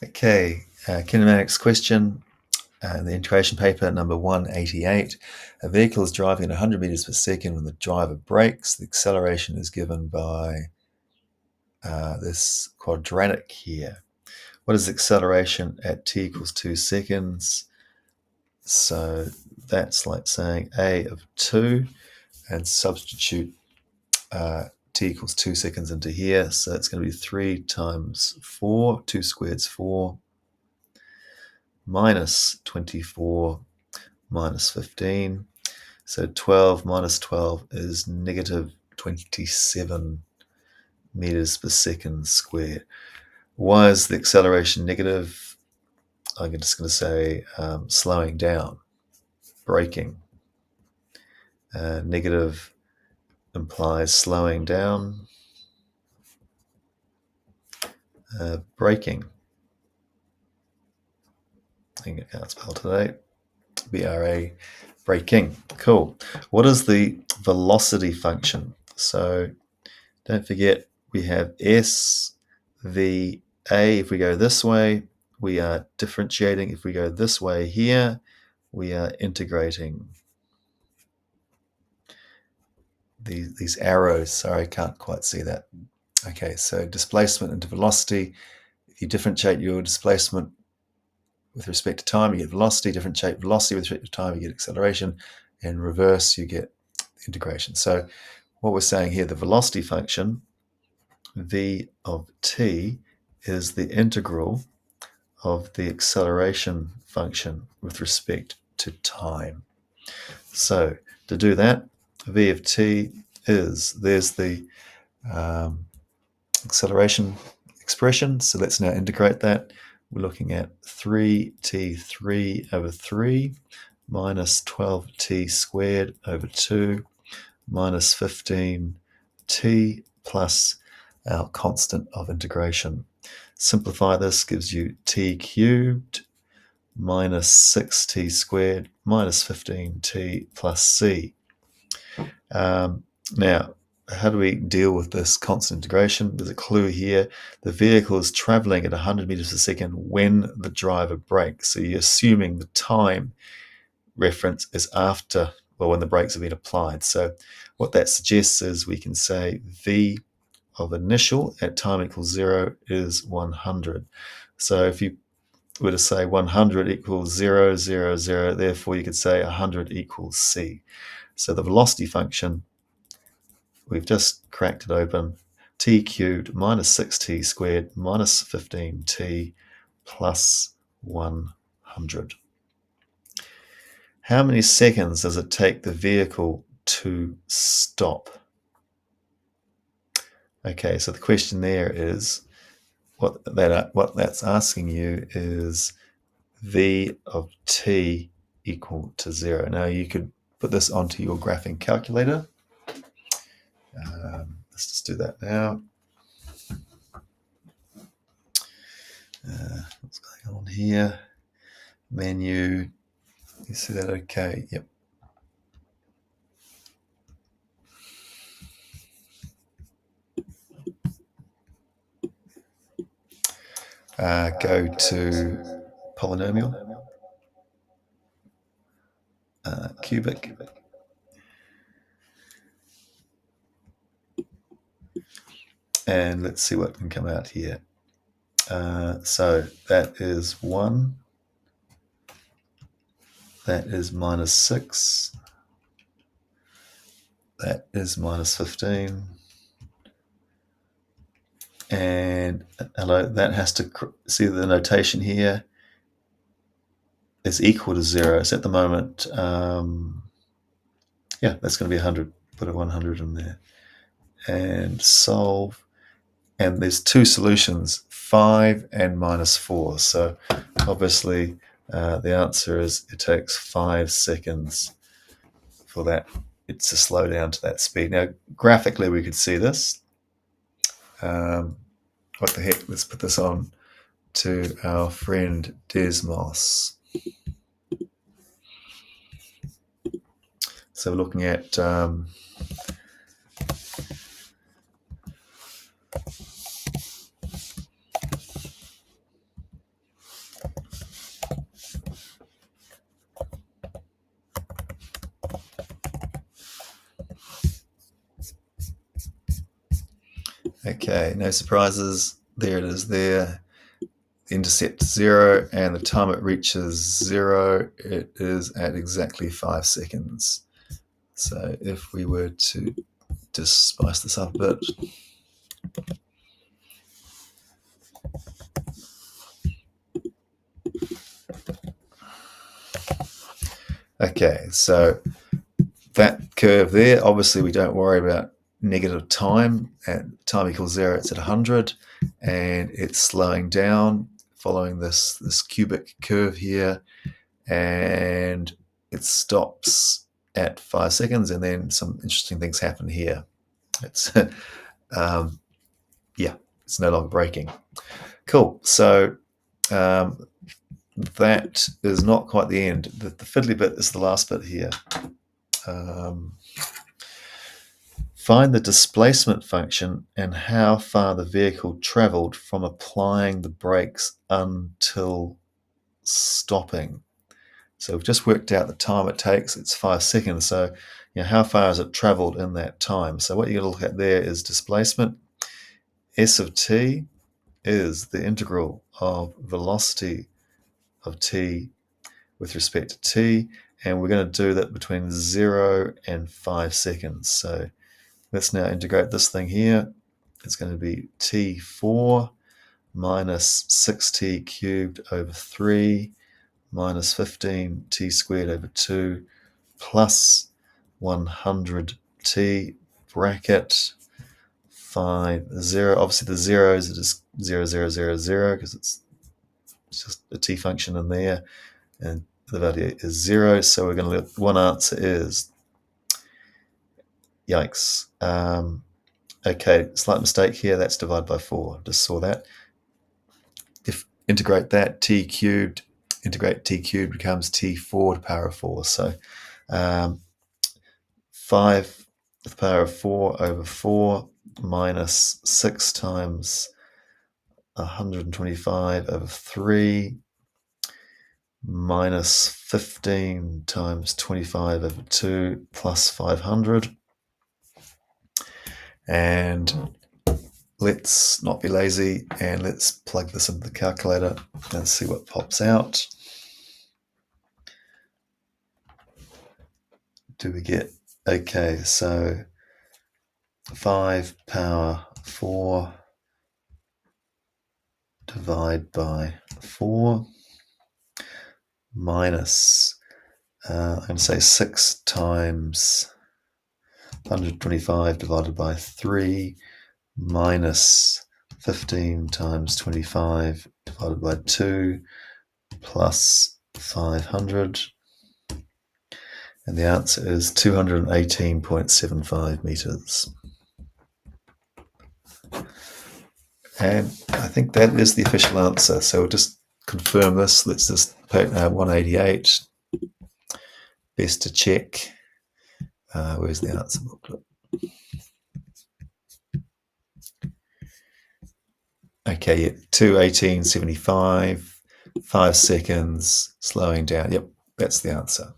Okay, kinematics question. The integration paper number 188. A vehicle is driving at 100 meters per second when the driver brakes. The acceleration is given by this quadratic here. What is the acceleration at t equals 2 seconds? So that's like saying a of 2 and substitute t equals 2 seconds into here. So it's going to be 3 times 4. 2 squared is 4. Minus 24 minus 15. So 12 minus 12 is negative 27 meters per second squared. Why is the acceleration negative? I'm just going to say slowing down, braking. Negative implies slowing down, braking. I think I can't spell today. BRA, braking. Cool. What is the velocity function? So don't forget we have S, V, A. If we go this way, we are differentiating. If we go this way here, we are integrating. These arrows, sorry, I can't quite see that. Okay, so displacement into velocity. If you differentiate your displacement with respect to time, you get velocity. Differentiate velocity with respect to time, you get acceleration. In reverse, you get integration. So what we're saying here, the velocity function, v of t, is the integral of the acceleration function with respect to time. So to do that, v of t is, there's the acceleration expression. So let's now integrate that. We're looking at 3t3 over 3 minus 12t squared over 2 minus 15t plus our constant of integration. Simplify this, gives you t cubed minus 6t squared minus 15t plus c. Now, how do we deal with this constant integration? There's a clue here. The vehicle is traveling at 100 meters per second when the driver brakes. So you're assuming the time reference is after, well, when the brakes have been applied. So what that suggests is we can say v of initial at time equals 0 is 100. So if you were to say 100 equals 0, 0, 0, therefore you could say 100 equals c. So the velocity function, we've just cracked it open, t cubed minus 6t squared minus 15t plus 100. How many seconds does it take the vehicle to stop? Okay, so the question there is, what that's asking you is v of t equal to 0. Now you could put this onto your graphing calculator. Let's just do that now. What's going on here? Menu. You see that? Okay. Yep. Go to polynomial, cubic. And let's see what can come out here. So that is 1. That is minus 6. That is minus 15. And hello, that has to, see the notation here is equal to 0. So at the moment, yeah, that's going to be 100. Put a 100 in there. And solve. And there's two solutions, 5 and minus 4. So obviously the answer is it takes 5 seconds for that, it's to slow down to that speed. Now graphically we could see this. What the heck, let's put this on to our friend Desmos. So we're looking at Okay, no surprises. There it is there. Intercept 0, and the time it reaches 0, it is at exactly 5 seconds. So if we were to just spice this up a bit. Okay, so that curve there, obviously we don't worry about negative time. At time equals 0, it's at 100, and it's slowing down following this cubic curve here, and it stops at 5 seconds, and then some interesting things happen here. It's yeah, it's no longer braking. Cool. So that is not quite the end. The fiddly bit is the last bit here. Find the displacement function and how far the vehicle traveled from applying the brakes until stopping. So we've just worked out the time it takes. It's 5 seconds. So how far has it traveled in that time? So what you're going to look at there is displacement. S of t is the integral of velocity of t with respect to t, and we're going to do that between 0 and 5 seconds. So let's now integrate this thing here. It's going to be t4 minus 6t cubed over 3 minus 15t squared over 2 plus 100t bracket 5, 0. Obviously the zeros are just 0, 0, 0, 0 because it's just a t function in there, and the value is 0. So we're going to let one answer is, yikes. Okay, slight mistake here. That's divided by 4. Just saw that. If integrate that, t cubed, integrate t cubed becomes t4 to the power of 4. So 5 to the power of 4 over 4 minus 6 times 125 over 3 minus 15 times 25 over 2 plus 500. And let's not be lazy and let's plug this into the calculator and see what pops out. Do we get, okay, so 5 power 4 divide by 4 minus, I'm going to say 6 times 125 divided by 3 minus 15 times 25 divided by 2 plus 500. And the answer is 218.75 meters. And I think that is the official answer. So we'll just confirm this. Let's just put 188. Best to check. Where's the answer booklet? Okay, yeah, 218.75, 5 seconds, slowing down. Yep, that's the answer.